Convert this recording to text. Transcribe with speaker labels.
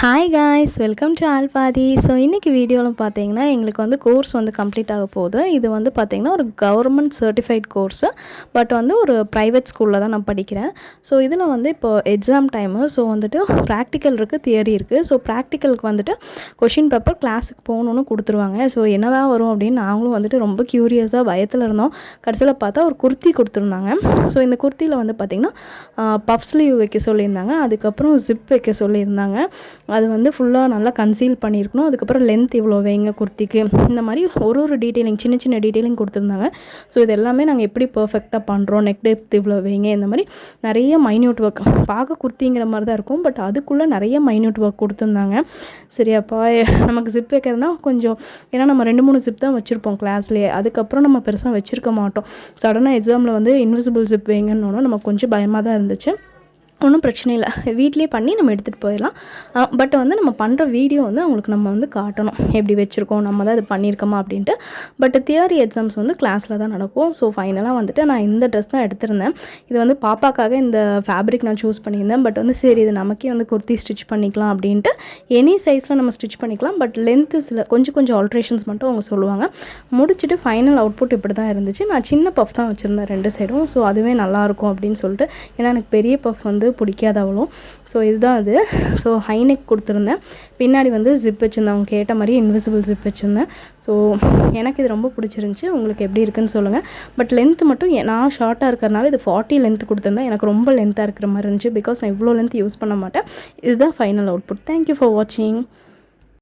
Speaker 1: Hi guys, welcome to ஆல்பாதி. So இன்றைக்கி வீடியோவில் பார்த்தீங்கன்னா எங்களுக்கு வந்து கோர்ஸ் வந்து கம்ப்ளீட் ஆக போகுது. இது வந்து பார்த்திங்கன்னா ஒரு கவர்மெண்ட் சர்டிஃபைட் கோர்ஸு. பட் வந்து ஒரு ப்ரைவேட் ஸ்கூலில் தான் நான் படிக்கிறேன். ஸோ இதில் வந்து இப்போ எக்ஸாம் டைமு. ஸோ வந்துட்டு ப்ராக்டிக்கல் இருக்குது, தியரி இருக்குது. ஸோ ப்ராக்டிக்கலுக்கு வந்துட்டு கொஷின் பேப்பர் கிளாஸுக்கு போகணுன்னு கொடுத்துருவாங்க. ஸோ என்ன தான் வரும் அப்படின்னு நாங்களும் வந்துட்டு ரொம்ப க்யூரியஸாக பயத்தில் இருந்தோம். கடைசியில் பார்த்தா ஒரு குர்த்தி கொடுத்துருந்தாங்க. ஸோ இந்த குர்த்தியில் வந்து பார்த்திங்கன்னா பஃப் ஸ்லீவ் வைக்க சொல்லியிருந்தாங்க. அதுக்கப்புறம் ஜிப் வைக்க சொல்லியிருந்தாங்க. அது வந்து ஃபுல்லாக நல்லா கன்சீல் பண்ணியிருக்கணும். அதுக்கப்புறம் லென்த் இவ்வளோ வைங்க குர்த்திக்கு, இந்த மாதிரி ஒரு டீட்டெயிலிங் சின்ன சின்ன டீட்டெயிலிங் கொடுத்துருந்தாங்க. ஸோ இது எல்லாமே நாங்கள் எப்படி பர்ஃபெக்டாக பண்ணுறோம், நெக் டெப்த் இவ்வளோ வைங்க, இந்த மாதிரி நிறைய மைன்யூட் ஒர்க். பார்க்க குர்த்திங்கிற மாதிரி தான் இருக்கும், பட் அதுக்குள்ளே நிறைய மைன்யூட் ஒர்க் கொடுத்துருந்தாங்க. சரியாப்பா, நமக்கு ஜிப் வைக்கிறதுனா கொஞ்சம், ஏன்னா நம்ம 2-3 ஜிப் தான் வச்சுருப்போம் கிளாஸ்லேயே. அதுக்கப்புறம் நம்ம பெருசாக வச்சுருக்க மாட்டோம். சடனாக எக்ஸாமில் வந்து இன்விசிபிள் ஜிப் வைங்கன்னு நமக்கு கொஞ்சம் பயமாக தான் இருந்துச்சு. ஒன்றும் பிரச்சனை இல்லை, வீட்லேயே பண்ணி நம்ம எடுத்துகிட்டு போயிடலாம். பட் வந்து நம்ம பண்ணுற வீடியோ வந்து அவங்களுக்கு நம்ம வந்து காட்டணும், எப்படி வச்சுருக்கோம், நம்ம தான் இது பண்ணியிருக்கோமா அப்படின்ட்டு. பட் தியரி எக்ஸாம்ஸ் வந்து கிளாஸில் தான் நடக்கும். ஸோ ஃபைனலாக வந்துட்டு நான் இந்த ட்ரெஸ் தான் எடுத்திருந்தேன். இது வந்து பாப்பாக்காக இந்த ஃபேப்ரிக் நான் சூஸ் பண்ணியிருந்தேன். பட் வந்து சரி, இது நமக்கே வந்து குர்த்தி ஸ்டிச் பண்ணிக்கலாம் அப்படின்ட்டு எனி சைஸில் நம்ம ஸ்டிச் பண்ணிக்கலாம். பட் லென்த்து சில கொஞ்சம் ஆல்ட்ரேஷன்ஸ் மட்டும் அவங்க சொல்லுவாங்க. முடிச்சுட்டு ஃபைனல் அவுட்புட் இப்படி தான் இருந்துச்சு. நான் சின்ன பஃப் தான் வச்சுருந்தேன் 2 சைடும். ஸோ அதுவே நல்லாயிருக்கும் அப்படின்னு சொல்லிட்டு, ஏன்னா எனக்கு பெரிய பஃப் வந்து பிடிக்காத அவ்வளோ. ஸோ இதுதான் அது. ஸோ ஹைநெக் கொடுத்துருந்தேன். பின்னாடி வந்து ஜிப் வச்சுருந்தேன், அவங்க கேட்ட மாதிரி இன்விசிபிள் ஜிப் வச்சுருந்தேன். ஸோ எனக்கு இது ரொம்ப பிடிச்சிருந்துச்சி. உங்களுக்கு எப்படி இருக்குன்னு சொல்லுங்கள். பட் லென்த்து மட்டும் நான் ஷார்ட்டாக இருக்கிறனால இது 40 லென்த் கொடுத்துருந்தேன். எனக்கு ரொம்ப லென்த்தாக இருக்கிற மாதிரி இருந்துச்சு, பிகாஸ் நான் இவ்வளோ லென்த் யூஸ் பண்ண மாட்டேன். இதுதான் ஃபைனல் அவுட்புட். தேங்க்யூ ஃபார் வாட்சிங்.